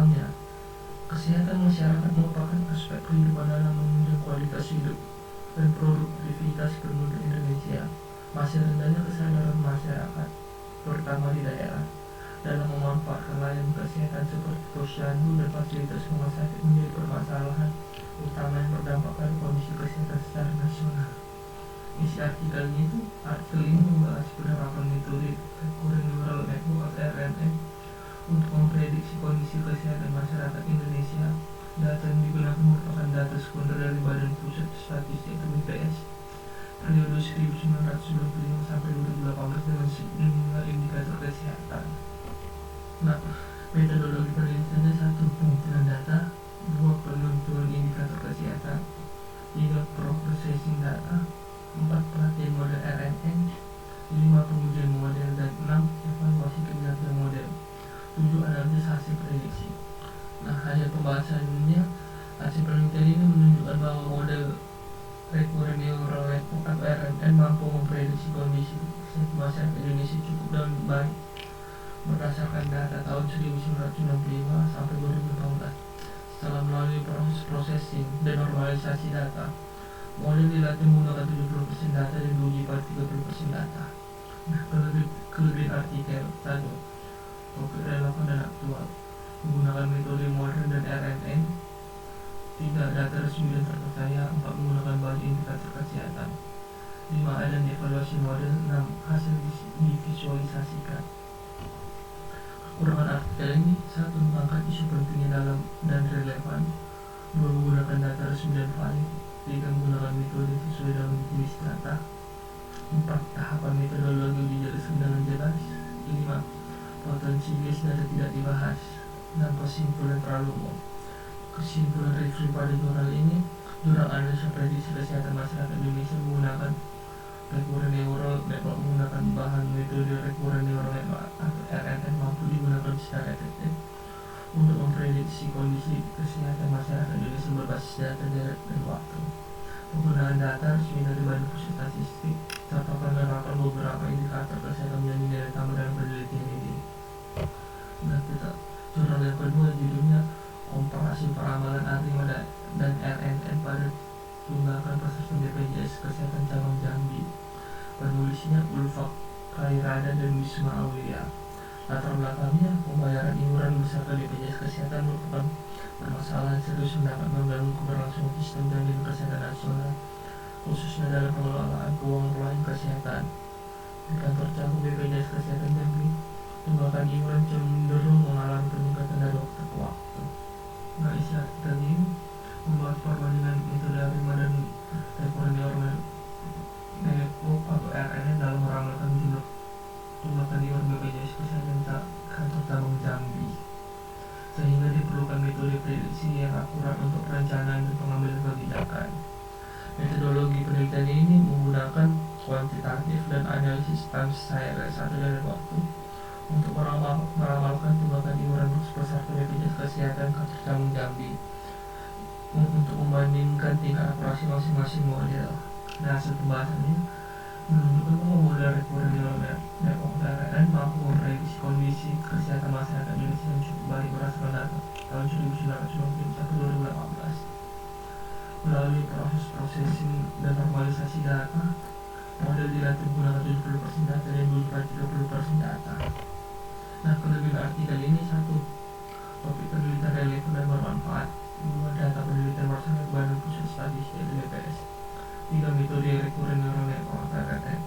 utamanya, kesehatan masyarakat merupakan aspek kehidupan dalam menunjang kualitas hidup dan produktivitas penduduk Indonesia. Masih rendahnya kesadaran masyarakat, terutama di daerah, dalam memanfaatkan layanan kesehatan seperti posyandu dan fasilitas rumah sakit menjadi permasalahan utama yang berdampak pada kondisi kesehatan secara nasional. Isi artikel ini membahas penerapan metode Recurrent Neural Network atau RNN untuk memprediksi kondisi kesehatan masyarakat Indonesia. Data yang digunakan merupakan data sekunder dari Badan Pusat Statistik atau BPS periode 1995 sampai 2018 dengan sejumlah indikator kesehatan. Nah, metodologi penelitiannya: 1. Pengumpulan data, 2. Penentuan indikator kesehatan, 3. Processing data, 4. Pelatihan model RNN, 5. Pengujian model, dan 6. Evaluasi kinerja model. 7. Analisis hasil prediksi. Nah, hasil pembahasannya, hasil penelitian ini menunjukkan bahwa model Recurrent Neural Network atau RNN mampu memprediksi kondisi masyarakat Indonesia cukup dan baik berdasarkan data tahun 1965 sampai 2018. Setelah melalui proses processing dan normalisasi data, model dilatih menggunakan 70% data dan diuji pada 30% data. Nah, kelebihan artikel: 1. Topik relevan dan aktual, menggunakan metode modern dan RNN. 3. Data resmi dan terpercaya. 4. Menggunakan banyak indikator kesehatan. 5. Dan evaluasi model. 6. Hasil divisualisasikan. Kekurangan artikel ini: 1. Mengangkat isu pentingnya dalam dan relevan. 2. Menggunakan data resmi dan valid. 3. Menggunakan metode sesuai dalam jenis data. 4. Tahapan metodologi dijelaskan dengan jelas. 5. Potensi bias data tidak dibahas. 6. Kesimpulan terlalu umum. Kesimpulan review pada jurnal ini: jurnal analisa prediksi kesehatan masyarakat Indonesia menggunakan Recurrent Neural Network menggunakan bahan metode Recurrent Neural Network atau RNN mampu digunakan secara efektif untuk memprediksi kondisi kesehatan masyarakat Indonesia berbasis data direct dan waktu. Penggunaan data resmi dari Badan Pusat Statistik serta penerapan beberapa indikator kesehatan menjadi nilai tambah dalam penelitian ini. Nah, kita jurnal yang kedua judulnya Komparasi Peramalan ARIMA dan RNN pada tunggakan peserta BPJS Kesehatan Cabang Jambi. Penulisnya Ulfa Kairada dan Wisma Aulia. Latar belakangnya, pembayaran iuran beserta BPJS Kesehatan merupakan permasalahan serius yang dapat mengganggu keberlangsungan sistem jaminan kesehatan nasional, khususnya dalam pengelolaan keuangan pelayanan kesehatan. Di kantor cabang BPJS Kesehatan Jambi, tunggakan iuran cenderung mengalami peningkatan dari waktu ke waktu. Nah, isi artikel ini membahas perbandingan metode ARIMA dan Recurrent Neural Network atau RNN dalam meramalkan jumlah tunggakan iuran BPJS Kesehatan kantor cabang Jambi, sehingga diperlukan metode prediksi yang akurat untuk perencanaan dan pengambilan kebijakan. Metodologi penelitian ini menggunakan kuantitatif dan analisis time series atau dari waktu untuk meramalkan tunggakan iuran peserta BPJS Kesehatan kantor cabang Jambi untuk membandingkan tingkat akurasi masing-masing model. Nah, hasil pembahasannya menunjukkan bahwa model Recurrent Neural Network RNN mampu memprediksi kondisi kesehatan masyarakat Indonesia yang cukup baik berdasarkan data tahun 1990-2018. Melalui proses processing dan normalisasi data, model dilatih menggunakan 70% data dan diuji pada 30% data. Nah, kelebihan artikel ini: 1. Topik penelitian relevan dan bermanfaat. 2. Data penelitian bersama Badan Pusat Statistik atau BPS. 3. Metode Recurrent Neural Network RNN.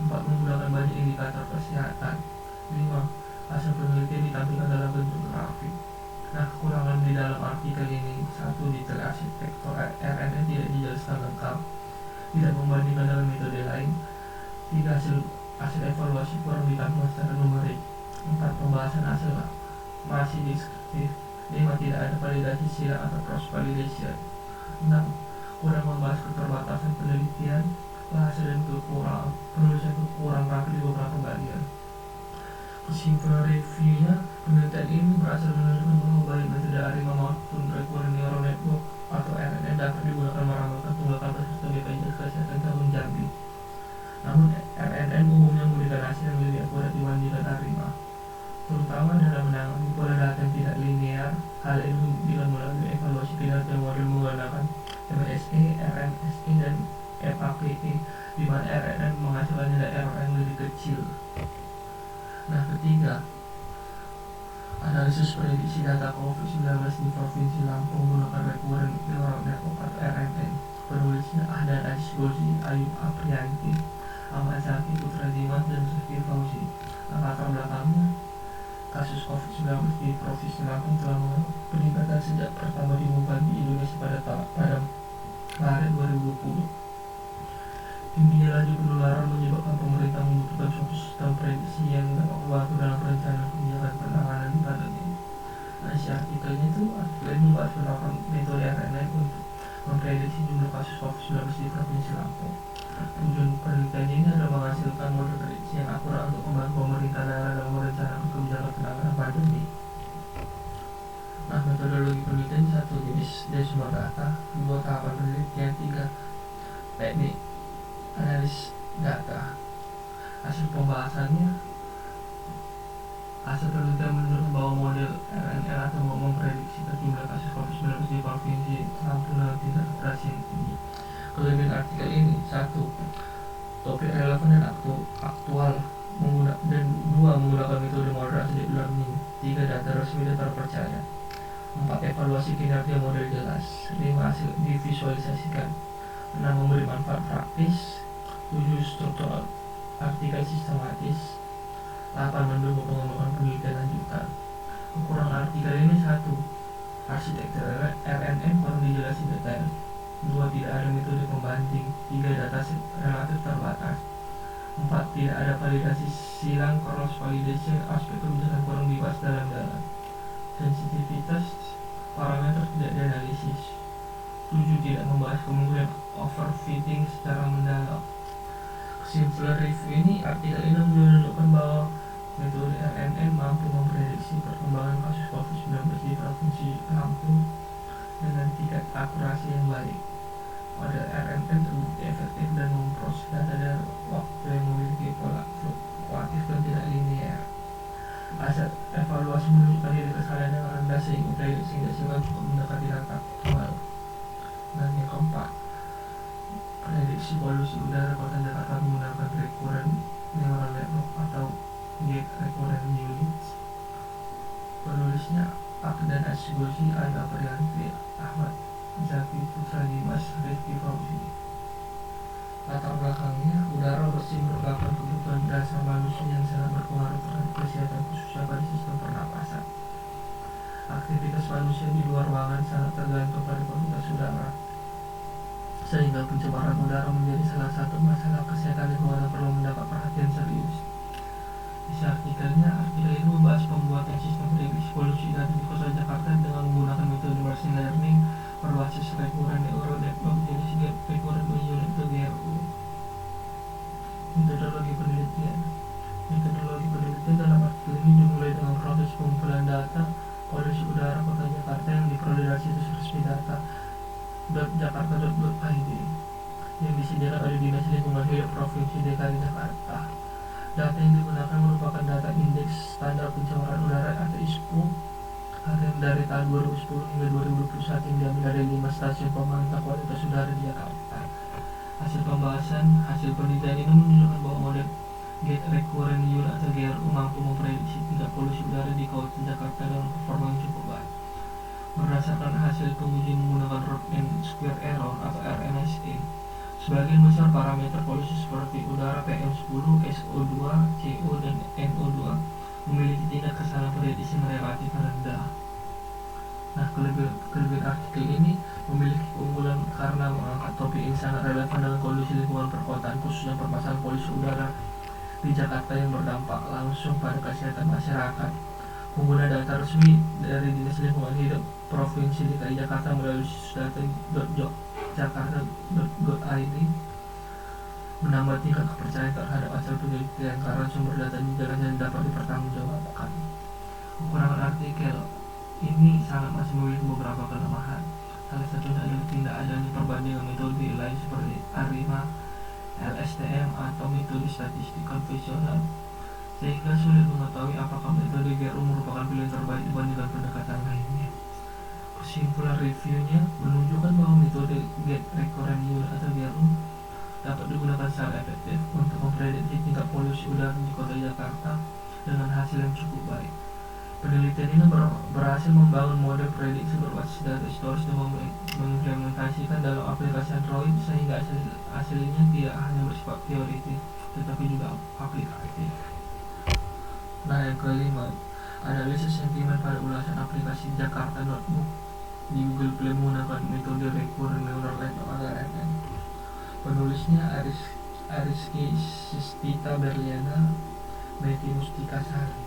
4. Menggunakan banyak indikator kesehatan. 5. Hasil penelitian ditampilkan dalam bentuk grafik. Nah, kekurangan di dalam artikel ini: 1. Detail arsitektur RNN tidak dijelaskan lengkap, tidak membandingkan dengan metode lain. 3. Hasil evaluasi kurang ditampilkan secara numerik. 4. Pembahasan hasil masih deskriptif. 5. Tidak ada validasi silang atau cross validation. 6. Kurang membahas keterbatasan penelitian, bahasa dan penulisan kurang rapi di beberapa bagian. Kesimpulan reviewnya, penelitian ini berhasil menunjukkan bahwa baik metode ARIMA maupun Recurrent Neural Network atau RNN dapat digunakan meramalkan tunggakan peserta BPJS Kesehatan cabang Jambi. Namun, RNN umumnya memberikan hasil yang lebih akurat dibandingkan ARIMA, terutama dalam menangani pola data yang tidak linear, Hal ini dengan melalui evaluasi kinerja model menggunakan MSE, RMSE, dan FAPE, di mana RNN menghasilkan nilai error yang lebih kecil. Nah, ketiga, analisis prediksi data COVID-19 di Provinsi Lampung menggunakan Recurrent Neural Network atau RNN. Penulisnya Ahdan Aziz Gozi, Ayub Aprianti, Ahmad Zaki, Putra Dimas, dan Rifki Fauzi. Latar belakangnya, kasus COVID-19 di Provinsi Lampung telah mengalami peningkatan sejak pertama diumumkan di Indonesia pada Maret 2020. Tingginya laju penularan menyebabkan pemerintah membutuhkan suatu sistem prediksi yang dapat membantu dalam perencanaan kebijakan penanganan di pandemi. Nah, isi artikelnya itu membahas penerapan metode RNN untuk memprediksi jumlah kasus COVID-19 di Provinsi Lampung. Tujuan penelitiannya ini adalah menghasilkan model prediksi yang akurat untuk membantu pemerintah daerah dalam merencanakan kebijakan penanganan pandemi. Nah, metodologi penelitian satu, jenis desmo data, dua, tahapan penelitian, tiga, teknik analis data. Hasil pembahasannya, hasil penelitian menunjukkan bahwa model RNN atau memprediksi jumlah kasus COVID-19 di Provinsi Lampung dengan tingkat akurasi yang tinggi. Kelebihan artikel ini, satu, topik relevan dan aktual, dan dua, menggunakan metode moderasi deep learning, tiga, data resmi dan terpercaya, empat, evaluasi kinerja model jelas, lima, hasil divisualisasikan, enam, memberi manfaat praktis, 7, struktur artikel sistematis, 8, mendukung pengembangan penelitian lanjutan. Kekurangan artikel ini, satu, arsitektur RNN kurang dijelasin detail, 2, tidak ada metode pembanding, 3, data relatif terbatas, 4, tidak ada validasi silang cross validation, aspek kebijakan kurang dibahas dalam-dalam, sensitivitas parameter tidak dianalisis, 7, tidak membahas kemungkinan overfitting secara mendalam. Kesimpulan review ini, artikel ini menunjukkan bahwa metode RNN mampu memprediksi perkembangan kasus COVID-19 di Provinsi Lampung dengan tingkat akurasi yang baik. Model RNN terbukti efektif dan memproses data dalam waktu yang memiliki pola fluktuatif dan tidak linear. Hasil evaluasi menunjukkan nilai kesalahan yang rendah sehingga prediksi cukup mendekati data aktual. Dan yang keempat, prediksi polusi udara Kota Jakarta menggunakan Recurrent Neural Network atau Gate Recurrent Units. Penulisnya Ahdan Aziz Gozi, Ayub Aprianti, Ahmad Zaki, Putra Dimas, Rifki Fauzi. Latar belakangnya, udara bersih merupakan kebutuhan dasar manusia yang sangat berpengaruh terhadap kesehatan khususnya pada sistem pernapasan. Aktivitas manusia di luar ruangan sangat tergantung pada kualitas udara, sehingga pencemaran udara menjadi salah satu masalah kesehatan yang perlu mendapat perhatian serius. Isi artikel ini membahas pembuatan sistem prediksi polusi udara di Kota Jakarta dengan menggunakan metode machine learning berbasis Recurrent Neural Network jenis Recurrent Unit atau GRU. Metodologi penelitian dalam artikel ini dimulai dengan proses pengumpulan data polusi udara Kota Jakarta yang diperoleh dari situs resmi data.jakarta.id yang disediakan oleh Dinas Lingkungan Hidup Provinsi DKI Jakarta. Data yang digunakan merupakan data indeks standar pencemaran udara atau ISPU dari tahun 2010 hingga 2021 yang diambil dari 5 stasiun pemantau kualitas udara di Jakarta. Hasil penelitian ini menunjukkan bahwa model Gate Recurrent Unit atau GRU mampu memprediksi tingkat polusi udara di Kota Jakarta dengan performa yang cukup baik. Berdasarkan hasil pengujian menggunakan root mean square error atau RMSE, sebagian besar parameter polusi seperti udara PM10, SO2, CO, dan NO2 memiliki tingkat kesalahan prediksi yang relatif rendah. Nah, kelebihan artikel ini memiliki keunggulan karena mengangkat topik yang sangat relevan dengan kondisi lingkungan perkotaan, khususnya permasalahan polusi udara di Jakarta yang berdampak langsung pada kesehatan masyarakat. Pengguna data resmi dari Dinas Lingkungan Hidup Provinsi DKI Jakarta melalui situs data.jakarta.id menambah tingkat kepercayaan terhadap hasil penelitian karena sumber data jelas dan dapat dipertanggungjawabkan. Kekurangan artikel ini masih memiliki beberapa kelemahan. Salah satunya adalah tidak adanya perbandingan metode lain seperti ARIMA, LSTM, atau metode statistik konvensional, sehingga sulit mengetahui apakah metode GRU merupakan pilihan terbaik dibandingkan pendekatan lainnya. Kesimpulan reviewnya menunjukkan bahwa metode get recurrent unit atau GRU dapat digunakan secara efektif untuk memprediksi tingkat polusi udara di kota Jakarta dengan hasil yang cukup baik. Penelitian ini berhasil membangun model prediksi berbasis data historis dan mengimplementasikan dalam aplikasi Android sehingga hasilnya tidak hanya bersifat teoritis tetapi juga aplikatif. Nah, yang kelima, analisis sentimen pada ulasan aplikasi Jakarta Notebook di Google Play menggunakan metode Recurrent Neural Net atau RNN. Penulisnya Ariski Sistita Berliana, Meti Mustika Sari.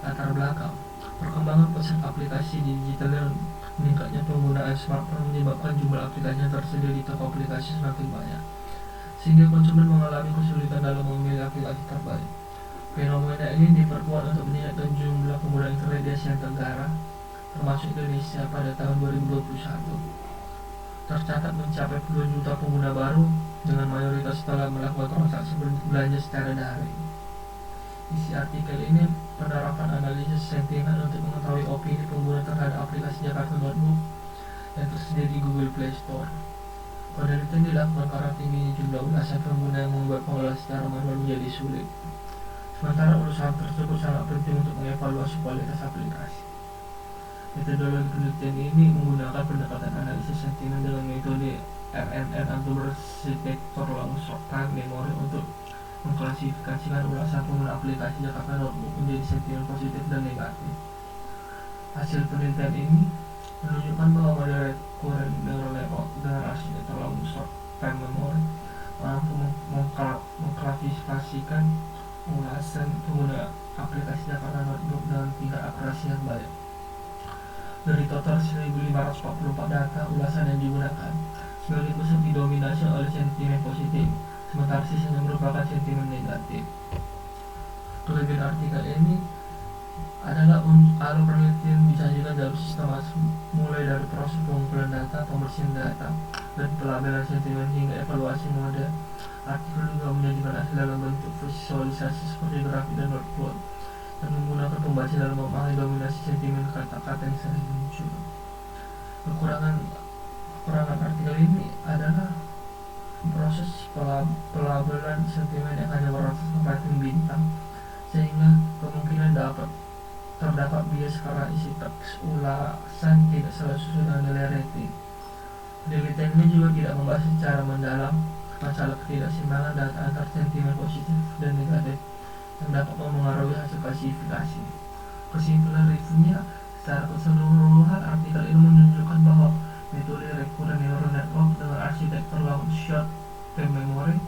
Latar belakang, perkembangan pesat aplikasi digital dan meningkatnya penggunaan smartphone menyebabkan jumlah aplikasi yang tersedia di toko aplikasi semakin banyak, sehingga konsumen mengalami kesulitan dalam memilih aplikasi terbaik. Fenomena ini diperkuat untuk meningkatkan jumlah pengguna internet di Asia Tenggara, termasuk Indonesia pada tahun 2021. Tercatat mencapai puluhan juta pengguna baru, dengan mayoritas telah melakukan transaksi belanja secara daring. Isi artikel ini penerapan analisis sentimen untuk mengetahui opini pengguna terhadap aplikasi Jakarta Notebook yang tersedia di Google Play Store. Penelitian dilakukan karena tingginya jumlah ulasan pengguna yang membuat pengelola secara manual menjadi sulit. Sementara ulasan tersebut sangat penting untuk mengevaluasi kualitas aplikasi. Metodologi penelitian ini menggunakan pendekatan analisis sentimen dengan metode RNN atau berarsitektur long short time memory untuk mengklasifikasikan ulasan pengguna aplikasi Jakarta Notebook menjadi sentimen positif dan negatif. Hasil penelitian ini menunjukkan bahwa model recurrent neural network dengan arsitektur long short time memory mampu mengklasifikasikan ulasan pengguna aplikasi Jakarta Notebook dengan tingkat akurasi yang baik. Dari total 1544 data ulasan yang digunakan, sebagian besar didominasi oleh sentimen positif, sementara sisanya merupakan sentimen negatif. Kelebihan artikel ini adalah alur penelitian disajikan dalam sistematis, mulai dari proses pengumpulan data, pembersihan data, dan pelabelan sentimen hingga evaluasi model. Artikel juga menyajikan hasil dalam bentuk visualisasi seperti grafik dan word cloud, dan menggunakan pembaca dalam memahami dominasi sentimen kata-kata yang sering muncul. Kekurangan artikel ini adalah proses pelabelan sentimen yang hanya berbasis rating bintang, sehingga kemungkinan terdapat bias karena isi teks ulasan tidak selalu sesuai dengan nilai rating. Penelitian ini juga tidak membahas secara mendalam masalah ketidakseimbangan data antar sentimen positif dan negatif yang dapat mempengaruhi hasil klasifikasi. Kesimpulan reviewnya, secara keseluruhan artikel ini menunjukkan bahwa metode recurrent neural network dengan arsitektur long short term memory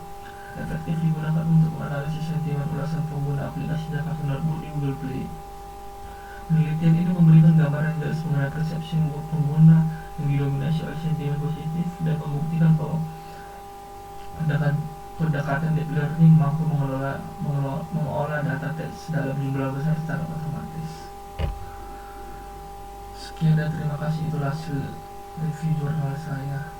efektif digunakan untuk menganalisis sentimen ulasan pengguna aplikasi Jakarta Notebook di Google Play. Penelitian ini memberikan gambaran jelas mengenai persepsi pengguna yang didominasi oleh sentimen positif dan membuktikan bahwa pendekatan deep learning mampu mengolah data teks dalam jumlah besar secara otomatis. Sekian dan terima kasih, itulah hasil review jurnal saya.